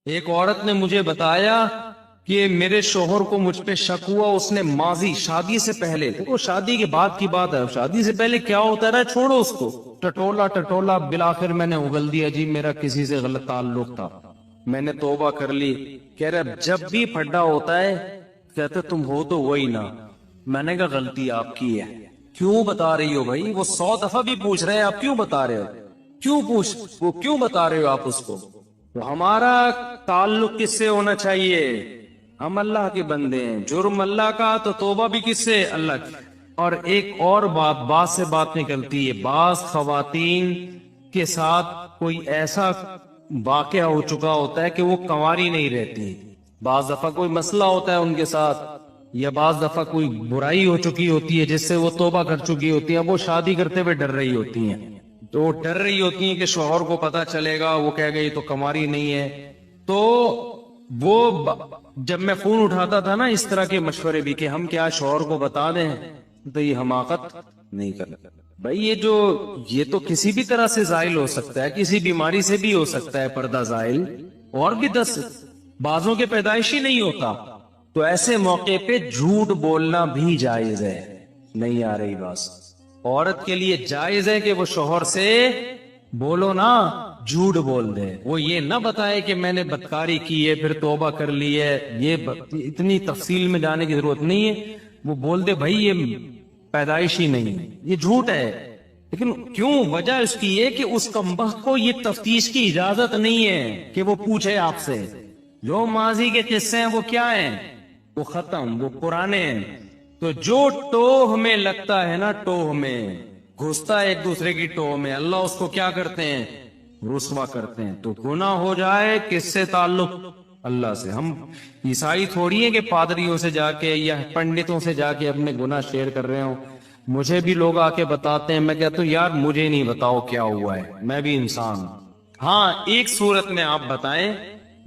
ایک عورت نے مجھے بتایا کہ میرے شوہر کو مجھ پہ شک ہوا، اس نے ماضی شادی سے پہلے، دیکھو شادی کے بعد کی بات ہے، شادی سے پہلے کیا ہوتا رہا چھوڑو اس کو، ٹٹولا بالآخر میں نے اگل دیا جی میرا کسی سے غلط تعلق تھا، میں نے توبہ کر لی۔ کہہ رہا جب بھی پھڈا ہوتا ہے کہتے تم ہو تو وہی نا، میں نے کہا غلطی آپ کی ہے، کیوں بتا رہی ہو بھائی؟ وہ 100 دفعہ بھی پوچھ رہے ہیں آپ کیوں بتا رہے ہو، کیوں بتا رہے ہو آپ اس کو؟ تو ہمارا تعلق کس سے ہونا چاہیے؟ ہم اللہ کے بندے ہیں، جرم اللہ کا تو توبہ بھی کس سے؟ اللہ کی۔ اور ایک اور بات سے بات نکلتی ہے، بعض خواتین کے ساتھ کوئی ایسا واقعہ ہو چکا ہوتا ہے کہ وہ کنواری نہیں رہتی، بعض دفعہ کوئی مسئلہ ہوتا ہے ان کے ساتھ، یا بعض دفعہ کوئی برائی ہو چکی ہوتی ہے جس سے وہ توبہ کر چکی ہوتی ہیں، وہ شادی کرتے ہوئے ڈر رہی ہوتی ہیں، تو ڈر رہی ہوتی ہیں کہ شوہر کو پتا چلے گا، وہ کہے گا یہ تو کنواری نہیں ہے۔ تو وہ جب میں فون اٹھاتا تھا نا اس طرح کے مشورے بھی کہ ہم کیا شوہر کو بتا دیں، تو یہ حماقت نہیں کرنا بھائی، یہ تو کسی بھی طرح سے زائل ہو سکتا ہے، کسی بیماری سے بھی ہو سکتا ہے پردہ زائل، اور بھی 10 بعضوں کے پیدائشی نہیں ہوتا، تو ایسے موقع پہ جھوٹ بولنا بھی جائز ہے۔ نہیں آ رہی بات؟ عورت کے لیے جائز ہے کہ وہ شوہر سے بولو نا، جھوٹ بول دے، وہ یہ نہ بتائے کہ میں نے بدکاری کی ہے پھر توبہ کر لی ہے، یہ اتنی تفصیل میں جانے کی ضرورت نہیں ہے، وہ بول دے بھائی یہ پیدائشی نہیں، یہ جھوٹ ہے، لیکن کیوں؟ وجہ اس کی یہ کہ اس کمبخت کو یہ تفتیش کی اجازت نہیں ہے کہ وہ پوچھے آپ سے، جو ماضی کے قصے ہیں وہ کیا ہیں؟ وہ ختم، وہ پرانے ہیں۔ تو جو ٹوہ میں لگتا ہے نا، ٹوہ میں گھستا ہے ایک دوسرے کی ٹوہ میں، اللہ اس کو کیا کرتے ہیں؟ رسوا کرتے ہیں۔ تو گناہ ہو جائے کس سے تعلق؟ اللہ سے۔ ہم عیسائی تھوڑی ہیں کہ پادریوں سے جا کے یا پنڈتوں سے جا کے اپنے گناہ شیئر کر رہے ہوں، مجھے بھی لوگ آ کے بتاتے ہیں، میں کہتا ہوں یار مجھے نہیں بتاؤ کیا ہوا ہے، میں بھی انسان ہوں۔ ہاں ایک صورت میں آپ بتائیں،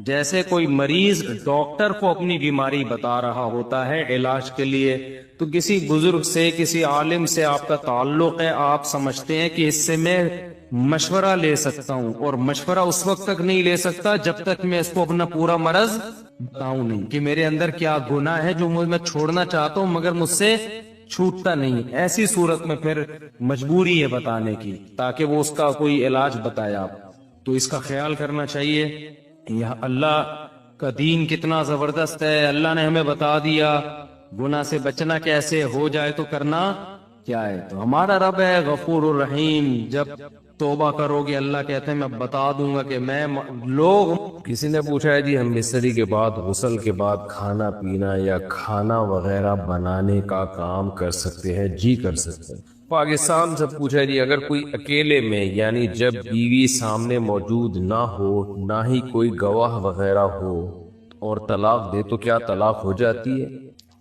جیسے کوئی مریض ڈاکٹر کو اپنی بیماری بتا رہا ہوتا ہے علاج کے لیے، تو کسی بزرگ سے، کسی عالم سے آپ کا تعلق ہے، آپ سمجھتے ہیں کہ اس سے میں مشورہ لے سکتا ہوں، اور مشورہ اس وقت تک نہیں لے سکتا جب تک میں اس کو اپنا پورا مرض بتاؤں نہیں کہ میرے اندر کیا گناہ ہے جو میں چھوڑنا چاہتا ہوں مگر مجھ سے چھوٹتا نہیں۔ ایسی صورت میں پھر مجبوری ہے بتانے کی تاکہ وہ اس کا کوئی علاج بتائے آپ، تو اس کا خیال کرنا چاہیے۔ یہ اللہ کا دین کتنا زبردست ہے، اللہ نے ہمیں بتا دیا گناہ سے بچنا کیسے، ہو جائے تو کرنا کیا ہے۔ تو ہمارا رب ہے غفور الرحیم، جب توبہ کرو گے اللہ کہتے ہیں میں بتا دوں گا کہ میں لوگ۔ کسی نے پوچھا ہے جی ہم بستری کے بعد غسل کے بعد کھانا پینا یا کھانا وغیرہ بنانے کا کام کر سکتے ہیں؟ جی کر سکتے ہیں۔ پاکستان سے پوچھا ہے جی اگر کوئی اکیلے میں، یعنی جب بیوی سامنے موجود نہ ہو، نہ ہی کوئی گواہ وغیرہ ہو، اور طلاق دے تو کیا طلاق ہو جاتی ہے؟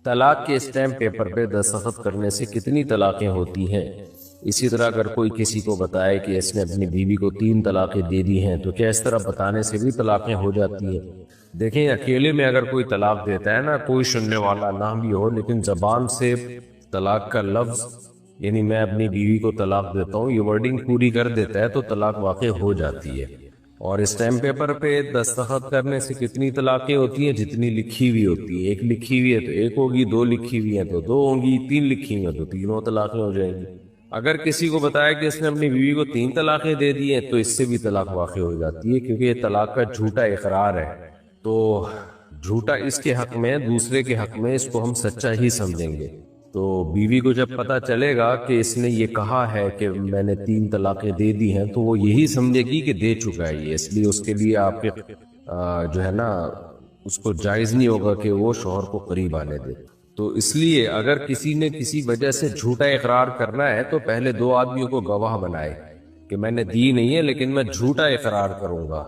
طلاق کے اسٹیمپ پیپر پہ دستخط کرنے سے کتنی طلاقیں ہوتی ہیں؟ اسی طرح اگر کوئی کسی کو بتائے کہ اس نے اپنی بیوی کو 3 طلاقیں دے دی ہیں تو کیا اس طرح بتانے سے بھی طلاقیں ہو جاتی ہیں؟ دیکھیں اکیلے میں اگر کوئی طلاق دیتا ہے نا، کوئی سننے والا نہ بھی ہو، لیکن زبان سے طلاق کا لفظ، یعنی میں اپنی بیوی کو طلاق دیتا ہوں، یہ ورڈنگ پوری کر دیتا ہے تو طلاق واقع ہو جاتی ہے۔ اور اسٹیمپ پیپر پہ دستخط کرنے سے کتنی طلاقیں ہوتی ہیں؟ جتنی لکھی ہوئی ہوتی ہیں، ایک لکھی ہوئی ہے تو ایک ہوگی، 2 لکھی ہوئی ہیں تو 2 ہوں گی، 3 لکھی ہوئی ہیں تو 3 طلاقیں ہو جائیں گی۔ اگر کسی کو بتایا کہ اس نے اپنی بیوی کو 3 طلاقیں دے دی ہیں تو اس سے بھی طلاق واقع ہو جاتی ہے، کیونکہ یہ طلاق کا جھوٹا اقرار ہے، تو جھوٹا اس کے حق میں، دوسرے کے حق میں، اس کو ہم سچا ہی سمجھیں گے۔ تو بیوی کو جب پتا چلے گا کہ اس نے یہ کہا ہے کہ میں نے 3 طلاقیں دے دی ہیں تو وہ یہی سمجھے گی کہ دے چکا ہے یہ، اس لیے اس کے لیے آپ کے جو ہے نا اس کو جائز نہیں ہوگا کہ وہ شوہر کو قریب آنے دے۔ تو اس لیے اگر کسی نے کسی وجہ سے جھوٹا اقرار کرنا ہے تو پہلے 2 آدمیوں کو گواہ بنائے کہ میں نے دی نہیں ہے لیکن میں جھوٹا اقرار کروں گا،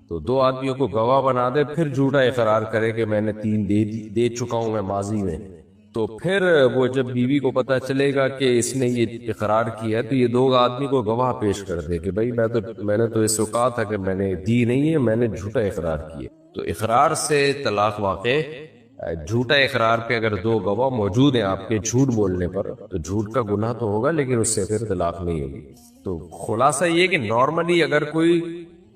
تو 2 آدمیوں کو گواہ بنا دے، پھر جھوٹا اقرار کرے کہ میں نے 3 دے چکا ہوں میں ماضی میں، تو پھر وہ جب بیوی کو پتا چلے گا کہ اس نے یہ اقرار کیا ہے تو یہ 2 آدمی کو گواہ پیش کر دے کہ بھائی میں نے تو اس کو کہا تھا کہ میں نے دی نہیں ہے، میں نے جھوٹا اقرار کیا۔ تو اقرار سے طلاق واقع، جھوٹا اقرار پہ اگر 2 گواہ موجود ہیں آپ کے جھوٹ بولنے پر تو جھوٹ کا گناہ تو ہوگا لیکن اس سے پھر طلاق نہیں ہوگی۔ تو خلاصہ یہ کہ نارملی اگر کوئی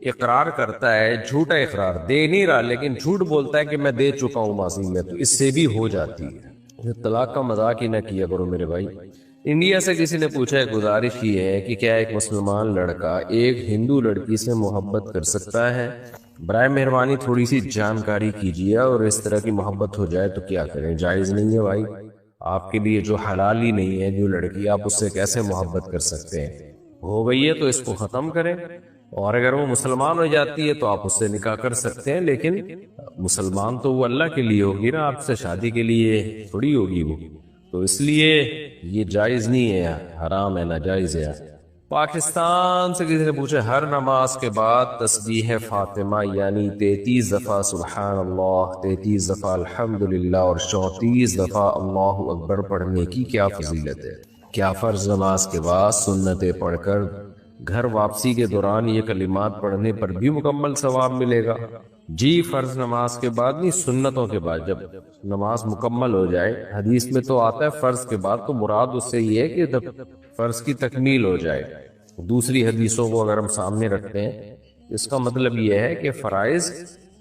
اقرار کرتا ہے، جھوٹا اقرار دے نہیں رہا لیکن جھوٹ بولتا ہے کہ میں دے چکا ہوں ماضی میں، تو اس سے بھی ہو جاتی ہے۔ طلاق کا مذاق ہی نہ کیا کرو میرے بھائی۔ انڈیا سے کسی نے پوچھا ہے، گزارش یہ ہے کہ کیا ایک مسلمان لڑکا ایک ہندو لڑکی سے محبت کر سکتا ہے؟ برائے مہربانی تھوڑی سی جانکاری کیجیے، اور اس طرح کی محبت ہو جائے تو کیا کریں؟ جائز نہیں ہے بھائی، آپ کے لیے جو حلال ہی نہیں ہے جو لڑکی، آپ اس سے کیسے محبت کر سکتے ہیں؟ ہو گئی ہے تو اس کو ختم کریں، اور اگر وہ مسلمان ہو جاتی ہے تو آپ اس سے نکاح کر سکتے ہیں، لیکن مسلمان تو وہ اللہ کے لیے ہوگی نا، آپ سے شادی کے لیے تھوڑی ہوگی وہ، تو اس لیے یہ جائز نہیں ہے، حرام ہے، ناجائز ہے۔ پاکستان سے کسی نے پوچھا، ہر نماز کے بعد تسبیح فاطمہ یعنی 33 دفعہ سبحان اللہ، 33 دفعہ الحمدللہ اور 34 دفعہ اللہ اکبر پڑھنے کی کیا فضیلت ہے؟ کیا فرض نماز کے بعد سنتیں پڑھ کر گھر واپسی کے دوران یہ کلمات پڑھنے پر بھی مکمل ثواب ملے گا؟ جی، فرض نماز کے بعد نہیں، سنتوں کے بعد جب نماز مکمل ہو جائے۔ حدیث میں تو آتا ہے فرض کے بعد، تو مراد اس سے یہ ہے کہ جب فرض کی تکمیل ہو جائے۔ دوسری حدیثوں کو اگر ہم سامنے رکھتے ہیں، اس کا مطلب یہ ہے کہ فرائض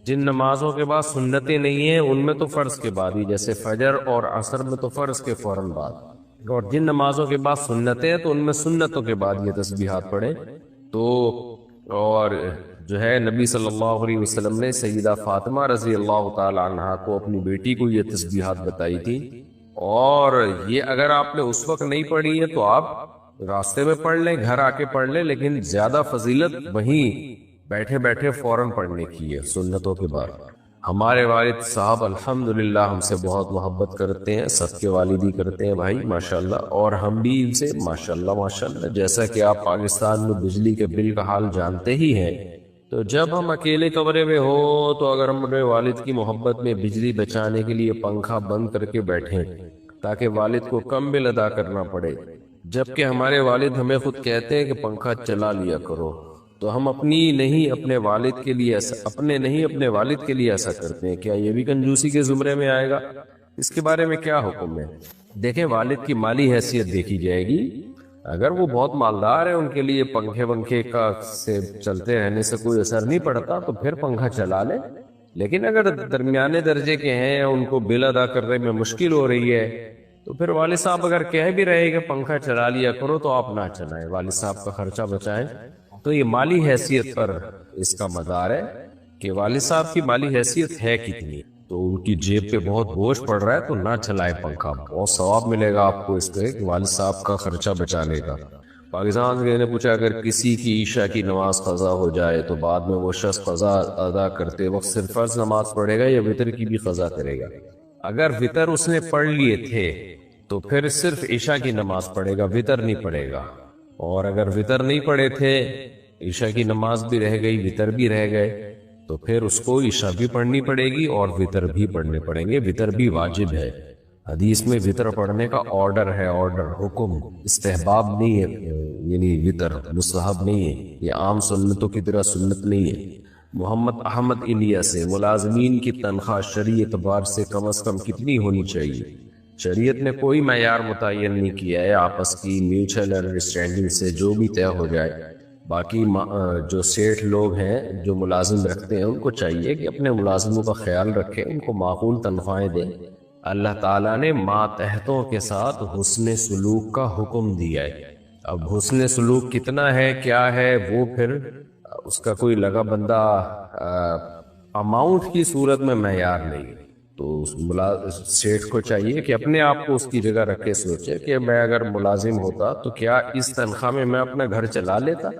جن نمازوں کے بعد سنتیں نہیں ہیں ان میں تو فرض کے بعد ہی، جیسے فجر اور عصر میں تو فرض کے فوراً بعد، اور جن نمازوں کے بعد سنتیں ہیں تو ان میں سنتوں کے بعد یہ تسبیحات پڑھیں۔ تو اور جو ہے نبی صلی اللہ علیہ وسلم نے سیدہ فاطمہ رضی اللہ تعالی عنہا کو، اپنی بیٹی کو یہ تسبیحات بتائی تھی، اور یہ اگر آپ نے اس وقت نہیں پڑھی ہے تو آپ راستے میں پڑھ لیں، گھر آ کے پڑھ لیں، لیکن زیادہ فضیلت وہیں بیٹھے بیٹھے فوراً پڑھنے کی ہے سنتوں کے بعد۔ ہمارے والد صاحب الحمدللہ ہم سے بہت محبت کرتے ہیں، صدقے والدی کرتے ہیں بھائی ماشاءاللہ، اور ہم بھی ان سے ماشاءاللہ ماشاءاللہ۔ جیسا کہ آپ پاکستان میں بجلی کے بل کا حال جانتے ہی ہیں، تو جب ہم اکیلے کمرے میں ہو تو اگر ہم اپنے والد کی محبت میں بجلی بچانے کے لیے پنکھا بند کر کے بیٹھیں تاکہ والد کو کم بل ادا کرنا پڑے، جبکہ ہمارے والد ہمیں خود کہتے ہیں کہ پنکھا چلا لیا کرو، تو ہم اپنے والد کے لیے ایسا کرتے ہیں۔ کیا یہ بھی کنجوسی کے زمرے میں آئے گا؟ اس کے بارے میں کیا حکم ہے؟ دیکھیں، والد کی مالی حیثیت دیکھی جائے گی۔ اگر وہ بہت مالدار ہیں، ان کے لیے پنکھے کا سے چلتے رہنے سے کوئی اثر نہیں پڑتا، تو پھر پنکھا چلا لیں۔ لیکن اگر درمیانے درجے کے ہیں، ان کو بل ادا کرنے میں مشکل ہو رہی ہے، تو پھر والد صاحب اگر کہہ بھی رہے کہ پنکھا چلا لیا کرو تو آپ نہ چلائیں، والد صاحب کا خرچہ بچائیں۔ تو یہ مالی حیثیت پر اس کا مدار ہے کہ والد صاحب کی مالی حیثیت ہے کتنی، تو ان کی جیب پہ بہت بوجھ پڑ رہا ہے تو نہ چلائے پنکھا، بہت ثواب ملے گا آپ کو اس پہ کہ والد صاحب کا خرچہ بچانے کا۔ پاکستان سے نے پوچھا، اگر کسی کی عشاء کی نماز قضا ہو جائے تو بعد میں وہ شخص قضا ادا کرتے وقت صرف فرض نماز پڑھے گا یا وتر کی بھی قضا کرے گا؟ اگر وتر اس نے پڑھ لیے تھے تو پھر صرف عشاء کی نماز پڑھے گا، وتر نہیں پڑھے گا، اور اگر وتر نہیں پڑھے تھے، عشاء کی نماز بھی رہ گئی، وتر بھی رہ گئے، تو پھر اس کو عشاء بھی پڑھنی پڑے گی اور وتر بھی پڑھنے پڑیں گے۔ وتر بھی واجب ہے، حدیث میں وتر پڑھنے کا آرڈر ہے، آرڈر، حکم، استحباب نہیں ہے، یعنی وتر مستحب نہیں ہے، یہ عام سنتوں کی طرح سنت نہیں ہے۔ محمد احمد انڈیا سے، ملازمین کی تنخواہ شرعی اعتبار سے کم از کم کتنی ہونی چاہیے؟ شریعت نے کوئی معیار متعین نہیں کیا ہے، آپس کی میوچل انڈرسٹینڈنگ سے جو بھی طے ہو جائے۔ باقی جو سیٹھ لوگ ہیں جو ملازم رکھتے ہیں، ان کو چاہیے کہ اپنے ملازموں کا خیال رکھیں، ان کو معقول تنخواہیں دیں۔ اللہ تعالیٰ نے ماتحتوں کے ساتھ حسن سلوک کا حکم دیا ہے۔ اب حسن سلوک کتنا ہے، کیا ہے، وہ پھر اس کا کوئی لگا بندہ اماؤنٹ کی صورت میں معیار نہیں ہے، تو سیٹھ کو چاہیے کہ اپنے آپ کو اس کی جگہ رکھ کے سوچے کہ میں اگر ملازم ہوتا تو کیا اس تنخواہ میں میں اپنا گھر چلا لیتا؟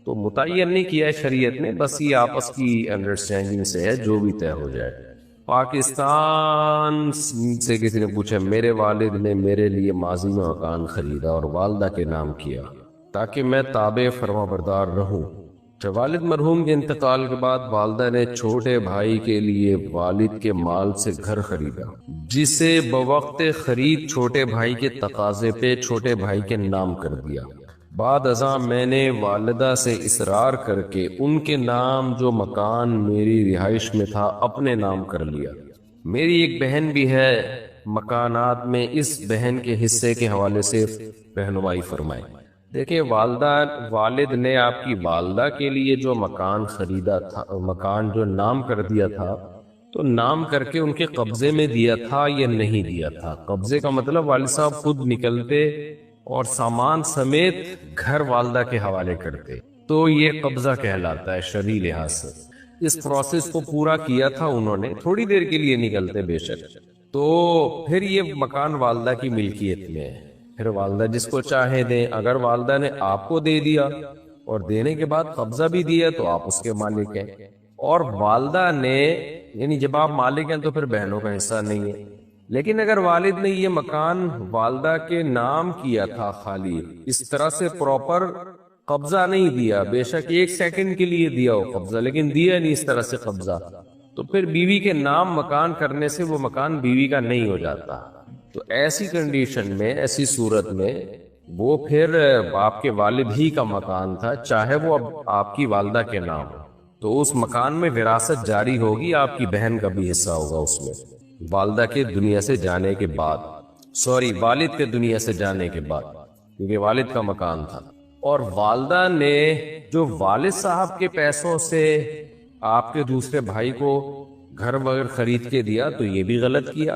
تو متعین نہیں کیا ہے شریعت نے، بس یہ آپس کی انڈرسٹینڈنگ سے ہے، جو بھی طے ہو جائے۔ پاکستان سے کسی نے پوچھا، میرے والد نے میرے لیے ماضی میں مکان خریدا اور والدہ کے نام کیا تاکہ میں تابع فرما بردار رہوں۔ جب والد مرحوم کے انتقال کے بعد والدہ نے چھوٹے بھائی کے لیے والد کے مال سے گھر خریدا، جسے بوقت خرید چھوٹے بھائی کے تقاضے پہ چھوٹے بھائی کے نام کر دیا۔ بعد ازاں میں نے والدہ سے اصرار کر کے ان کے نام جو مکان میری رہائش میں تھا اپنے نام کر لیا۔ میری ایک بہن بھی ہے مکانات میں، اس بہن کے حصے کے حوالے سے رہنمائی فرمائیں۔ دیکھیں والد نے آپ کی والدہ کے لیے جو مکان خریدا تھا، مکان جو نام کر دیا تھا، تو نام کر کے ان کے قبضے میں دیا تھا یا نہیں دیا تھا؟ قبضے کا مطلب والد صاحب خود نکلتے اور سامان سمیت گھر والدہ کے حوالے کرتے، تو یہ قبضہ کہلاتا ہے شرعی لحاظ سے۔ اس پروسیس کو پورا کیا تھا انہوں نے، تھوڑی دیر کے لیے نکلتے بے شک، تو پھر یہ مکان والدہ کی ملکیت میں ہے، پھر والدہ جس کو چاہے دیں۔ اگر والدہ نے آپ کو دے دیا اور دینے کے بعد قبضہ بھی دیا تو آپ اس کے مالک ہیں، اور والدہ نے، یعنی جب آپ مالک ہیں تو پھر بہنوں کا حصہ نہیں ہے۔ لیکن اگر والد نے یہ مکان والدہ کے نام کیا تھا خالی، اس طرح سے پراپر قبضہ نہیں دیا، بے شک 1 سیکنڈ کے لیے دیا ہو قبضہ، لیکن دیا نہیں اس طرح سے قبضہ، تو پھر بیوی کے نام مکان کرنے سے وہ مکان بیوی کا نہیں ہو جاتا۔ تو ایسی کنڈیشن میں، ایسی صورت میں وہ پھر آپ کے والد ہی کا مکان تھا، چاہے وہ اب آپ کی والدہ کے نام ہو، تو اس مکان میں وراثت جاری ہوگی، آپ کی بہن کا بھی حصہ ہوگا اس میں، والدہ کے دنیا سے جانے کے بعد، والد کے دنیا سے جانے کے بعد، کیونکہ والد کا مکان تھا۔ اور والدہ نے جو والد صاحب کے پیسوں سے آپ کے دوسرے بھائی کو گھر وغیرہ خرید کے دیا تو یہ بھی غلط کیا،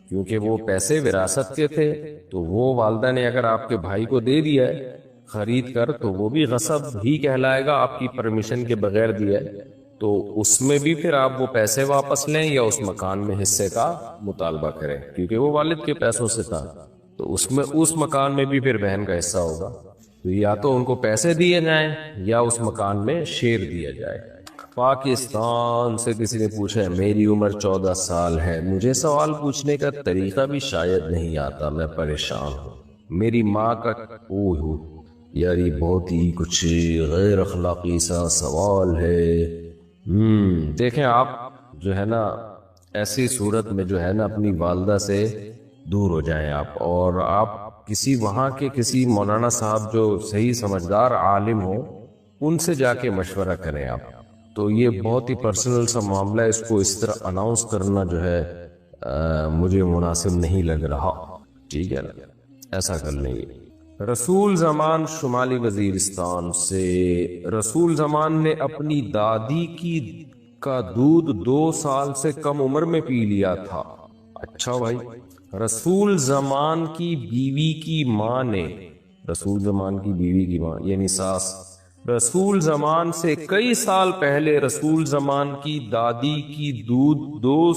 کیونکہ وہ پیسے وراثت کے تھے، تو وہ والدہ نے اگر آپ کے بھائی کو دے دیا ہے خرید کر تو وہ بھی غصب ہی کہلائے گا، آپ کی پرمیشن کے بغیر دیا ہے، تو اس میں بھی پھر آپ وہ پیسے واپس لیں یا اس مکان میں حصے کا مطالبہ کریں، کیونکہ وہ والد کے پیسوں سے تھا، تو اس مکان میں بھی پھر بہن کا حصہ ہوگا، تو یا تو ان کو پیسے دیے جائیں یا اس مکان میں شیئر دیا جائے۔ پاکستان سے کسی نے پوچھا ہے، میری عمر 14 سال ہے، مجھے سوال پوچھنے کا طریقہ بھی شاید نہیں آتا، میں پریشان ہوں، میری ماں کا یار یہ بہت ہی کچھ غیر اخلاقی سا سوال ہے۔ دیکھیں آپ جو ہے نا ایسی صورت میں جو ہے نا اپنی والدہ سے دور ہو جائیں آپ، اور آپ کسی وہاں کے کسی مولانا صاحب جو صحیح سمجھدار عالم ہو ان سے جا کے مشورہ کریں آپ، تو یہ بہت ہی پرسنل سا معاملہ ہے، اس کو اس طرح اناؤنس کرنا جو ہے مجھے مناسب نہیں لگ رہا، ٹھیک ہے نا، ایسا کر لیں گے۔ رسول زمان شمالی وزیرستان سے، رسول زمان نے اپنی دادی کا دودھ 2 سال سے کم عمر میں پی لیا تھا۔ اچھا بھائی، رسول زمان کی بیوی کی ماں نے، رسول زمان کی بیوی کی ماں یعنی ساس، رسول زمان سے کئی سال پہلے رسول زمان کی دادی کی دودھ 2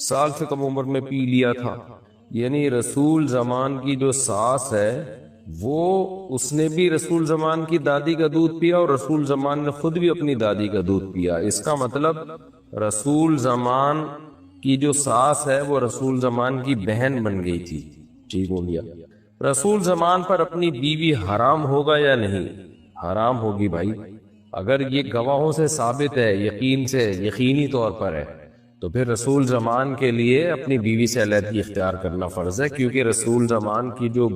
سال سے کم عمر میں پی لیا تھا، یعنی رسول زمان کی جو ساس ہے اس نے بھی رسول زمان کی دادی کا دودھ پیا اور رسول زمان نے خود بھی اپنی دادی کا دودھ پیا۔ اس کا مطلب رسول زمان کی جو ساس ہے وہ رسول زمان کی بہن بن گئی تھی، ٹھیک ہو گیا۔ رسول زمان پر اپنی بیوی حرام ہوگا یا نہیں؟ حرام ہوگی بھائی، اگر یہ گواہوں سے ثابت ہے، یقینی طور پر ہے، تو پھر رسول زمان کے لیے اپنی بیوی سے علیحدگی اختیار کرنا فرض ہے، کیونکہ رسول زمان کی جو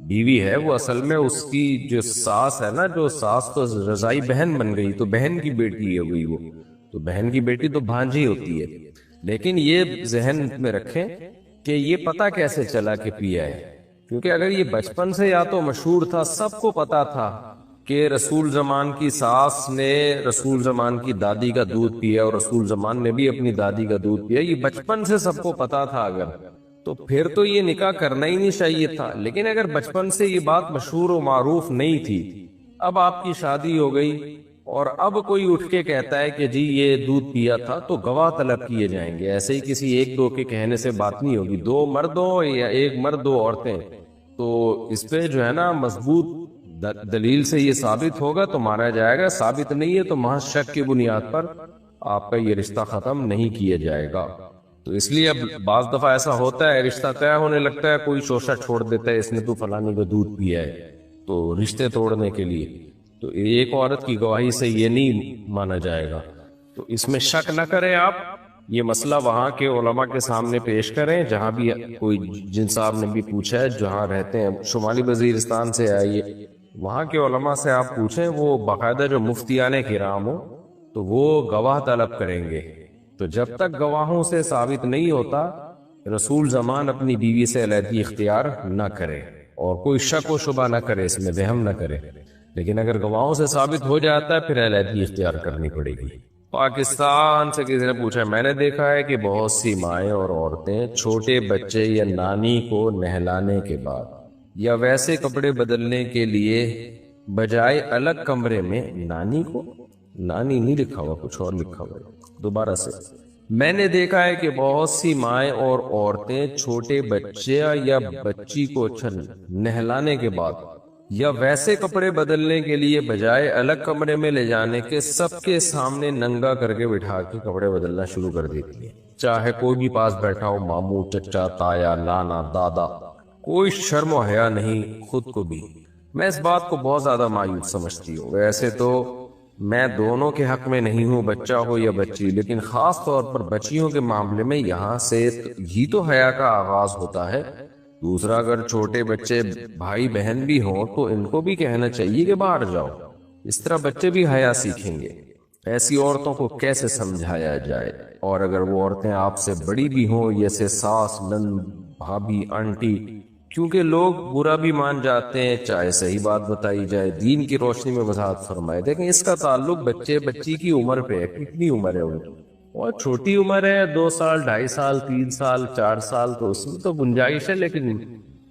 بیوی ہے وہ اصل میں اس کی جو ساس ہے نا، جو ساس تو رضائی بہن بن گئی، تو بہن کی بیٹی ہے وہ، تو بہن کی بیٹی تو بھانجی ہوتی ہے۔ لیکن یہ ذہن میں رکھیں کہ یہ پتہ کیسے چلا کہ پیا ہے، کیونکہ اگر یہ بچپن سے یا تو مشہور تھا، سب کو پتا تھا کہ رسول زمان کی ساس نے رسول زمان کی دادی کا دودھ پیا اور رسول زمان نے بھی اپنی دادی کا دودھ پیا، یہ بچپن سے سب کو پتا تھا، اگر تو پھر تو یہ نکاح کرنا ہی نہیں چاہیے تھا۔ لیکن اگر بچپن سے یہ بات مشہور و معروف نہیں تھی، اب آپ کی شادی ہو گئی اور اب کوئی اٹھ کے کہتا ہے کہ جی یہ دودھ پیا تھا، تو گواہ طلب کیے جائیں گے۔ ایسے ہی کسی 1-2 کے کہنے سے بات نہیں ہوگی، 2 مرد ہو یا 1 مرد 2 عورتیں، تو اس پہ جو ہے نا مضبوط دلیل سے یہ ثابت ہوگا تو مارا جائے گا، ثابت نہیں ہے تو محض شک کی بنیاد پر آپ کا یہ رشتہ ختم نہیں کیا جائے گا۔ تو اس لیے اب بعض دفعہ ایسا ہوتا ہے، رشتہ طے ہونے لگتا ہے، کوئی شوشہ چھوڑ دیتا ہے، اس نے تو فلانی کا دودھ پیا ہے، تو رشتے توڑنے کے لیے تو ایک عورت کی گواہی سے یہ نہیں مانا جائے گا۔ تو اس میں شک نہ کریں آپ، یہ مسئلہ وہاں کے علماء کے سامنے پیش کریں، جہاں بھی کوئی جن صاحب نے بھی پوچھا ہے، جہاں رہتے ہیں، شمالی وزیرستان سے آئیے، وہاں کے علماء سے آپ پوچھیں، وہ باقاعدہ جو مفتیان کرام ہو تو وہ گواہ طلب کریں گے۔ تو جب تک گواہوں سے ثابت نہیں ہوتا، رسول زمان اپنی بیوی سے علیحدگی اختیار نہ کرے۔ اور کوئی شک و شبہ نہ کرے اس میں، وہم نہ کرے، لیکن اگر گواہوں سے ثابت ہو جاتا ہے پھر علیحدگی اختیار کرنی پڑے گی۔ پاکستان سے کسی نے پوچھا، میں نے دیکھا ہے کہ بہت سی مائیں اور عورتیں چھوٹے بچے یا نانی کو نہلانے کے بعد یا ویسے کپڑے بدلنے کے لیے بجائے الگ کمرے میں، نانی کو، نانی نہیں لکھا ہوا، کچھ اور لکھا ہوا ہے، دوبارہ سے، میں نے دیکھا ہے کہ بہت سی مائیں اور عورتیں چھوٹے بچے یا بچی کو نہلانے کے بعد یا ویسے کپڑے بدلنے کے لیے بجائے الگ کمرے میں لے جانے کے سب کے سامنے ننگا کر کے بٹھا کے کپڑے بدلنا شروع کر دیتی ہیں، چاہے کوئی بھی پاس بیٹھا ہو، ماموں، چچا، تایا، نانا، دادا، کوئی شرم و حیا نہیں خود کو بھی۔ میں اس بات کو بہت زیادہ مایوس سمجھتی ہوں۔ ویسے تو میں دونوں کے حق میں نہیں ہوں، بچہ ہو یا بچی، لیکن خاص طور پر بچیوں کے معاملے میں یہاں سے ہی تو حیا کا آغاز ہوتا ہے۔ دوسرا، اگر چھوٹے بچے بھائی بہن بھی ہوں تو ان کو بھی کہنا چاہیے کہ باہر جاؤ، اس طرح بچے بھی حیا سیکھیں گے۔ ایسی عورتوں کو کیسے سمجھایا جائے؟ اور اگر وہ عورتیں آپ سے بڑی بھی ہوں، جیسے ساس، نند، بھابھی، آنٹی، کیونکہ لوگ برا بھی مان جاتے ہیں چاہے صحیح بات بتائی جائے۔ دین کی روشنی میں وضاحت فرمائے۔ دیکھیں، اس کا تعلق بچے بچی کی عمر پہ ہے، کتنی عمر ہے ان کی، اور چھوٹی عمر ہے، 2 سال، 2.5 سال، 3 سال، 4 سال، تو اس میں تو گنجائش ہے، لیکن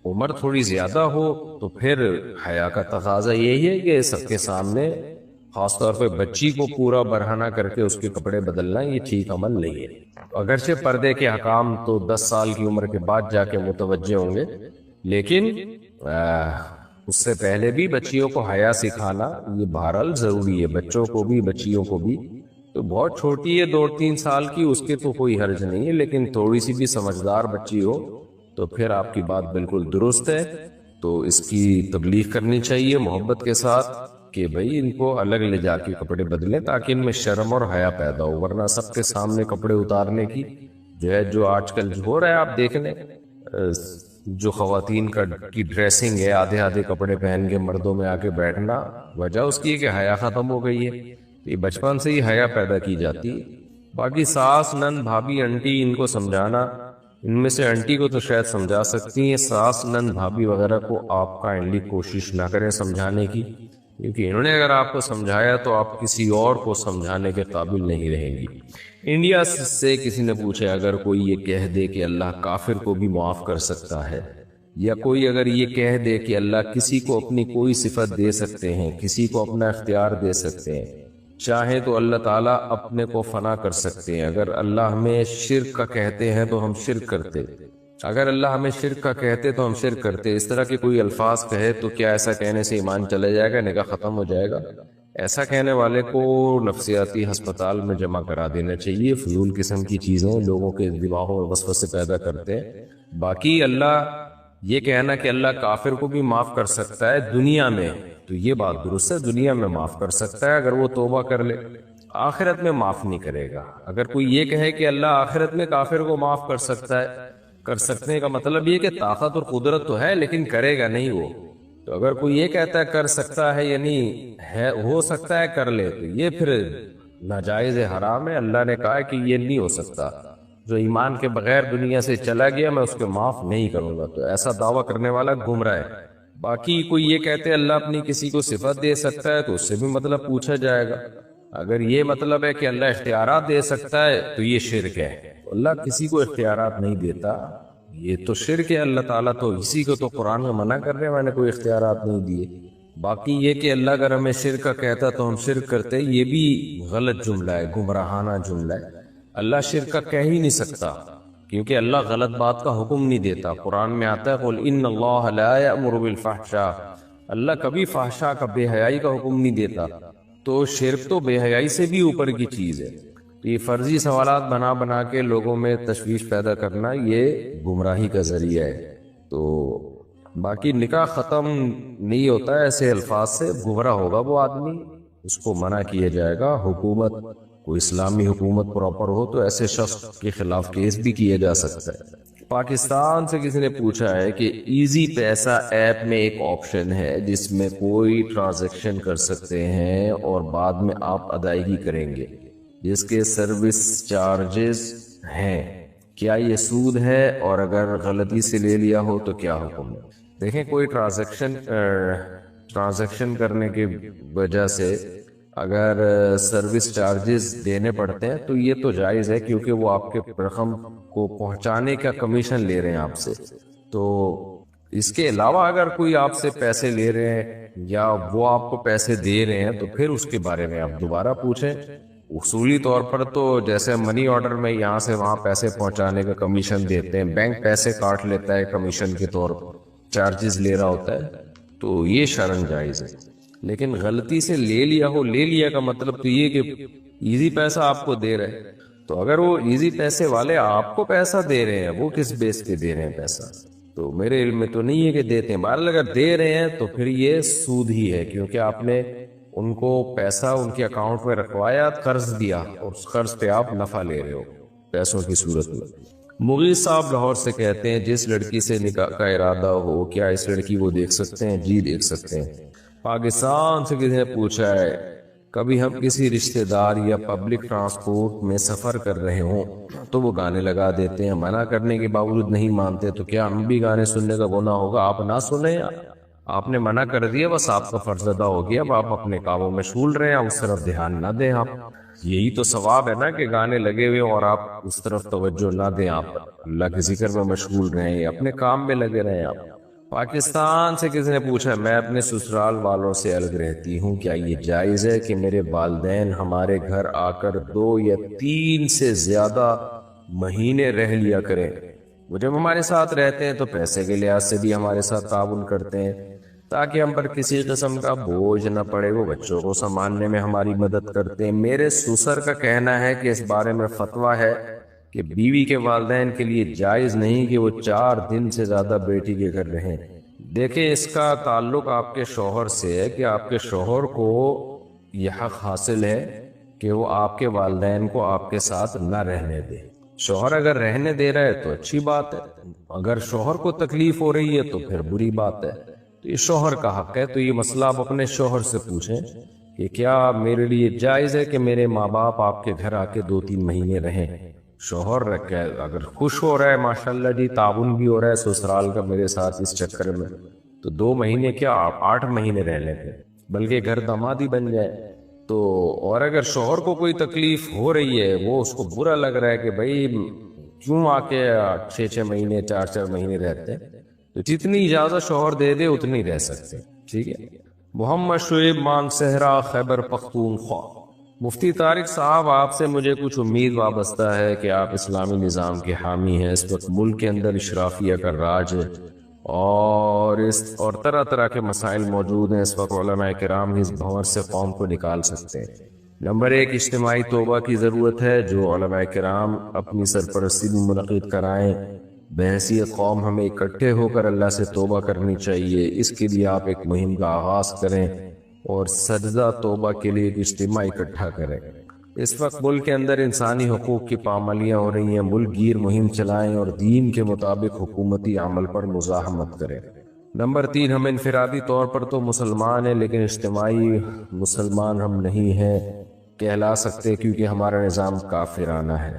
عمر تھوڑی زیادہ ہو تو پھر حیا کا تقاضا یہی ہے کہ سب کے سامنے، خاص طور پہ بچی کو پورا برہنہ کر کے اس کے کپڑے بدلنا، یہ ٹھیک عمل نہیں ہے۔ اگرچہ پردے کے احکام تو 10 سال کی عمر کے بعد جا کے متوجہ ہوں گے، لیکن اس سے پہلے بھی بچیوں کو حیا سکھانا یہ بہرحال ضروری ہے، بچوں کو بھی بچیوں کو بھی۔ تو بہت چھوٹی ہے، 2-3 سال کی، اس کے تو کوئی حرج نہیں ہے، لیکن تھوڑی سی بھی سمجھدار بچی ہو تو پھر آپ کی بات بالکل درست ہے، تو اس کی تبلیغ کرنی چاہیے محبت کے ساتھ کہ بھئی ان کو الگ لے جا کے کپڑے بدلیں تاکہ ان میں شرم اور حیا پیدا ہو، ورنہ سب کے سامنے کپڑے اتارنے کی جو آج کل ہو رہا ہے، آپ دیکھ لیں جو خواتین کی ڈریسنگ ہے، آدھے آدھے کپڑے پہن کے مردوں میں آ کے بیٹھنا، وجہ اس کی ہے کہ حیا ختم ہو گئی ہے۔ یہ بچپن سے ہی حیا پیدا کی جاتی ہے۔ باقی ساس، نند، بھابھی، انٹی، ان کو سمجھانا، ان میں سے انٹی کو تو شاید سمجھا سکتی ہیں، ساس، نند، بھابھی وغیرہ کو آپ کائنڈلی کوشش نہ کریں سمجھانے کی، کیونکہ انہوں نے اگر آپ کو سمجھایا تو آپ کسی اور کو سمجھانے کے قابل نہیں رہیں گی۔ انڈیا سے کسی نے پوچھا، اگر کوئی یہ کہہ دے کہ اللہ کافر کو بھی معاف کر سکتا ہے، یا کوئی اگر یہ کہہ دے کہ اللہ کسی کو اپنی کوئی صفت دے سکتے ہیں، کسی کو اپنا اختیار دے سکتے ہیں، چاہے تو اللہ تعالیٰ اپنے کو فنا کر سکتے ہیں، اگر اللہ ہمیں شرک کا کہتے ہیں تو ہم شرک کرتے، اگر اللہ ہمیں شرک کا کہتے تو ہم شرک کرتے، اس طرح کے کوئی الفاظ کہے تو کیا ایسا کہنے سے ایمان چلا جائے گا، نکاح ختم ہو جائے گا؟ ایسا کہنے والے کو نفسیاتی ہسپتال میں جمع کرا دینا چاہیے۔ فضول قسم کی چیزیں لوگوں کے دماغوں میں وسوسے پیدا کرتے ہیں۔ باقی اللہ یہ کہنا کہ اللہ کافر کو بھی معاف کر سکتا ہے دنیا میں، تو یہ بات درست ہے، دنیا میں معاف کر سکتا ہے اگر وہ توبہ کر لے، آخرت میں معاف نہیں کرے گا۔ اگر کوئی یہ کہے کہ اللہ آخرت میں کافر کو معاف کر سکتا ہے، کر سکنے کا مطلب یہ کہ طاقت اور قدرت تو ہے لیکن کرے گا نہیں وہ۔ تو اگر کوئی یہ کہتا ہے کر سکتا ہے، یعنی ہے ہو سکتا ہے کر لے، تو یہ پھر ناجائز حرام ہے۔ اللہ نے کہا ہے کہ یہ نہیں ہو سکتا، جو ایمان کے بغیر دنیا سے چلا گیا میں اس کو معاف نہیں کروں گا، تو ایسا دعویٰ کرنے والا گمراہ ہے۔ باقی کوئی یہ کہتے ہیں اللہ اپنی کسی کو صفت دے سکتا ہے، تو اس سے بھی مطلب پوچھا جائے گا۔ اگر یہ مطلب ہے کہ اللہ اختیارات دے سکتا ہے تو یہ شرک ہے، اللہ کسی کو اختیارات نہیں دیتا، یہ تو شرک ہے۔ اللہ تعالیٰ تو اسی کو تو قرآن میں منع کر رہے ہیں، میں نے کوئی اختیارات نہیں دیے۔ باقی یہ کہ اللہ اگر ہمیں شرک کا کہتا تو ہم شرک کرتے، یہ بھی غلط جملہ ہے، گمراہانہ جملہ ہے۔ اللہ شرک کا کہہ ہی نہیں سکتا، کیونکہ اللہ غلط بات کا حکم نہیں دیتا۔ قرآن میں آتا ہے قُلْ إِنَّ اللَّهَ لَا يَأْمُرُ بِالْفَحْشَاءِ، اللہ کبھی فحشاء کا، بے حیائی کا حکم نہیں دیتا۔ تو شرک تو بے حیائی سے بھی اوپر کی چیز ہے۔ تو یہ فرضی سوالات بنا بنا کے لوگوں میں تشویش پیدا کرنا، یہ گمراہی کا ذریعہ ہے۔ تو باقی نکاح ختم نہیں ہوتا ہے ایسے الفاظ سے، گمراہ ہوگا وہ آدمی، اس کو منع کیا جائے گا۔ حکومت، کوئی اسلامی حکومت پراپر ہو تو ایسے شخص کے خلاف کیس بھی کیا جا سکتا ہے۔ پاکستان سے کسی نے پوچھا ہے کہ ایزی پیسہ ایپ میں ایک آپشن ہے جس میں کوئی ٹرانزیکشن کر سکتے ہیں اور بعد میں آپ ادائیگی کریں گے، جس کے سروس چارجز ہیں، کیا یہ سود ہے؟ اور اگر غلطی سے لے لیا ہو تو کیا حکم ہے؟ دیکھیں کوئی ٹرانزیکشن کرنے کی وجہ سے اگر سروس چارجز دینے پڑتے ہیں تو یہ تو جائز ہے، کیونکہ وہ آپ کے رقم کو پہنچانے کا کمیشن لے رہے ہیں آپ سے. تو اس کے علاوہ اگر کوئی آپ سے پیسے لے رہے ہیں یا وہ آپ کو پیسے دے رہے ہیں تو پھر اس کے بارے میں آپ دوبارہ پوچھیں. اصولی طور پر تو جیسے منی آرڈر میں یہاں سے وہاں پیسے پہنچانے کا کمیشن دیتے ہیں، بینک پیسے کاٹ لیتا ہے کمیشن کے طور پر، چارجز لے رہا ہوتا ہے، تو یہ شرعاً جائز ہے. لیکن غلطی سے لے لیا کا مطلب تو یہ کہ ایزی پیسہ آپ کو دے رہے ہیں. تو اگر وہ ایزی پیسے والے آپ کو پیسہ دے رہے ہیں، وہ کس بیس پہ دے رہے ہیں پیسہ؟ تو میرے علم میں تو نہیں ہے کہ دیتے ہیں. بہرحال اگر دے رہے ہیں تو پھر یہ سود ہی ہے، کیونکہ آپ نے ان کو پیسہ ان کے اکاؤنٹ میں رکھوایا، قرض دیا، اور اس قرض پہ آپ نفع لے رہے ہو پیسوں کی صورت میں. مغیث صاحب لاہور سے کہتے ہیں جس لڑکی سے نکاح کا ارادہ ہو، کیا اس لڑکی کو دیکھ سکتے ہیں؟ جی دیکھ سکتے ہیں. پاکستان سے کسی نے پوچھا ہے کبھی ہم کسی رشتہ دار یا پبلک ٹرانسپورٹ میں سفر کر رہے ہوں تو وہ گانے لگا دیتے ہیں، منع کرنے کے باوجود نہیں مانتے، تو کیا ہم بھی گانے سننے کا گناہ ہوگا؟ آپ نہ سنیں، آپ نے منع کر دیا، بس آپ کا فرض ادا ہو گیا. اب آپ اپنے کاموں میں مشغول رہیں، اس طرف دھیان نہ دیں. آپ یہی تو ثواب ہے نا کہ گانے لگے ہوئے اور آپ اس طرف توجہ نہ دیں، آپ اللہ کے ذکر میں مشغول رہیں، اپنے کام میں لگے رہیں. آپ پاکستان سے کسی نے پوچھا میں اپنے سسرال والوں سے الگ رہتی ہوں، کیا یہ جائز ہے کہ میرے والدین ہمارے گھر آ کر 2 یا 3 سے زیادہ مہینے رہ لیا کریں؟ وہ جب ہمارے ساتھ رہتے ہیں تو پیسے کے لحاظ سے بھی ہمارے ساتھ تعاون کرتے ہیں تاکہ ہم پر کسی قسم کا بوجھ نہ پڑے. وہ بچوں کو سنبھالنے میں ہماری مدد کرتے ہیں. میرے سسر کا کہنا ہے کہ اس بارے میں فتویٰ ہے کہ بیوی کے والدین کے لیے جائز نہیں کہ وہ 4 دن سے زیادہ بیٹی کے گھر رہیں. دیکھیں اس کا تعلق آپ کے شوہر سے ہے کہ آپ کے شوہر کو یہ حق حاصل ہے کہ وہ آپ کے والدین کو آپ کے ساتھ نہ رہنے دے. شوہر اگر رہنے دے رہا ہے تو اچھی بات ہے، اگر شوہر کو تکلیف ہو رہی ہے تو پھر بری بات ہے. تو یہ شوہر کا حق ہے. تو یہ مسئلہ آپ اپنے شوہر سے پوچھیں کہ کیا میرے لیے جائز ہے کہ میرے ماں باپ آپ کے گھر آ کے 2-3 مہینے رہیں؟ شوہر اگر خوش ہو رہا ہے ماشاءاللہ جی، تعاون بھی ہو رہا ہے سسرال کا میرے ساتھ اس چکر میں، تو 2 مہینے کیا آپ 8 مہینے رہ لیں گے، بلکہ گھر داماد ہی بن جائے. تو اور اگر شوہر کو کوئی تکلیف ہو رہی ہے، وہ اس کو برا لگ رہا ہے کہ بھائی کیوں آ کے 6-6 مہینے 4-4 مہینے رہتے ہیں، تو جتنی اجازت شوہر دے دے اتنی رہ سکتے. ٹھیک ہے. محمد شعیب مان صحرا خیبر پختونخوا. مفتی طارق صاحب آپ سے مجھے کچھ امید وابستہ ہے کہ آپ اسلامی نظام کے حامی ہیں. اس وقت ملک کے اندر اشرافیہ کا راج ہے اور طرح طرح کے مسائل موجود ہیں. اس وقت علماء کرام اس بھنور سے قوم کو نکال سکتے ہیں. نمبر 1 اجتماعی توبہ کی ضرورت ہے. جو علماء کرام اپنی سرپرستی میں منعقد کرائیں، بحیثیت قوم ہمیں اکٹھے ہو کر اللہ سے توبہ کرنی چاہیے. اس کے لیے آپ ایک مہم کا آغاز کریں اور سجدہ توبہ کے لیے ایک اجتماع اکٹھا کریں. اس وقت ملک کے اندر انسانی حقوق کی پامالیاں ہو رہی ہیں. ملک گیر مہم چلائیں اور دین کے مطابق حکومتی عمل پر مزاحمت کریں. نمبر 3 ہم انفرادی طور پر تو مسلمان ہیں لیکن اجتماعی مسلمان ہم نہیں ہیں کہلا سکتے، کیونکہ ہمارا نظام کافرانہ ہے.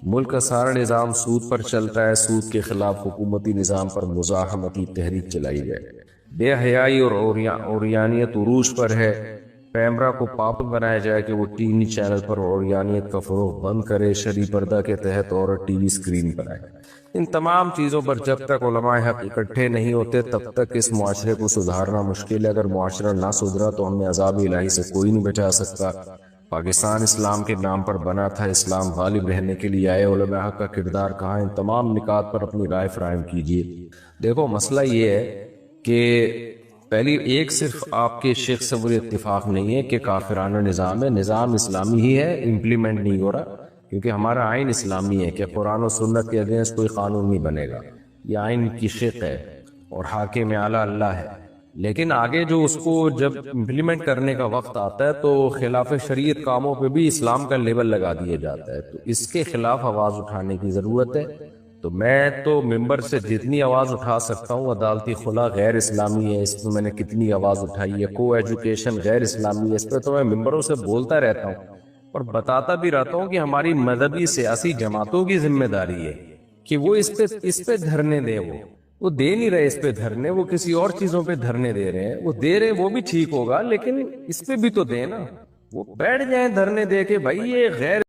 ملک کا سارا نظام سود پر چلتا ہے. سود کے خلاف حکومتی نظام پر مزاحمتی تحریک چلائی جائے. بے حیائی اور عریانیت عروج پر ہے. پیمرا کو پابند بنایا جائے کہ وہ ٹی وی چینل پر عریانیت کا فروغ بند کرے. شرعی پردہ کے تحت عورت ٹی وی اسکرین پر آئے. ان تمام چیزوں پر جب تک علماء حق اکٹھے نہیں ہوتے تب تک اس معاشرے کو سدھارنا مشکل ہے. اگر معاشرہ نہ سدھرا تو ہمیں عذاب الہی سے کوئی نہیں بچا سکتا. پاکستان اسلام کے نام پر بنا تھا، اسلام غالب رہنے کے لیے آئے. علماء حق کا کردار کہاں؟ ان تمام نکات پر اپنی رائے فراہم کیجیے. دیکھو مسئلہ یہ ہے کہ پہلی ایک صرف آپ کے شیخ سے وہ اتفاق نہیں ہے کہ کافرانہ نظام ہے. نظام اسلامی ہی ہے، امپلیمنٹ نہیں ہو رہا، کیونکہ ہمارا آئین اسلامی ہے کہ قرآن و سنت کے اگینسٹ کوئی قانون نہیں بنے گا. یہ آئین کی شق ہے اور حاکم اعلیٰ اللہ ہے. لیکن آگے جو اس کو جب امپلیمنٹ کرنے کا وقت آتا ہے تو خلاف شریعت کاموں پہ بھی اسلام کا لیبل لگا دیا جاتا ہے. تو اس کے خلاف آواز اٹھانے کی ضرورت ہے. تو میں تو ممبر سے جتنی آواز اٹھا سکتا ہوں، عدالتی خلا غیر اسلامی ہے، اس میں نے کتنی آواز اٹھائی ہے، کو ایجوکیشن غیر اسلامی ہے، اس پہ تو میں ممبروں سے بولتا رہتا ہوں اور بتاتا بھی رہتا ہوں کہ ہماری مذہبی سیاسی جماعتوں کی ذمہ داری ہے کہ وہ اس پہ دھرنے دیں. وہ وہ دے نہیں رہے اس پہ دھرنے, وہ کسی اور چیزوں پہ دھرنے دے رہے ہیں. وہ دے رہے وہ بھی ٹھیک ہوگا, لیکن اس پہ بھی تو دے نا. وہ بیٹھ جائیں دھرنے دے کے, بھائی یہ غیر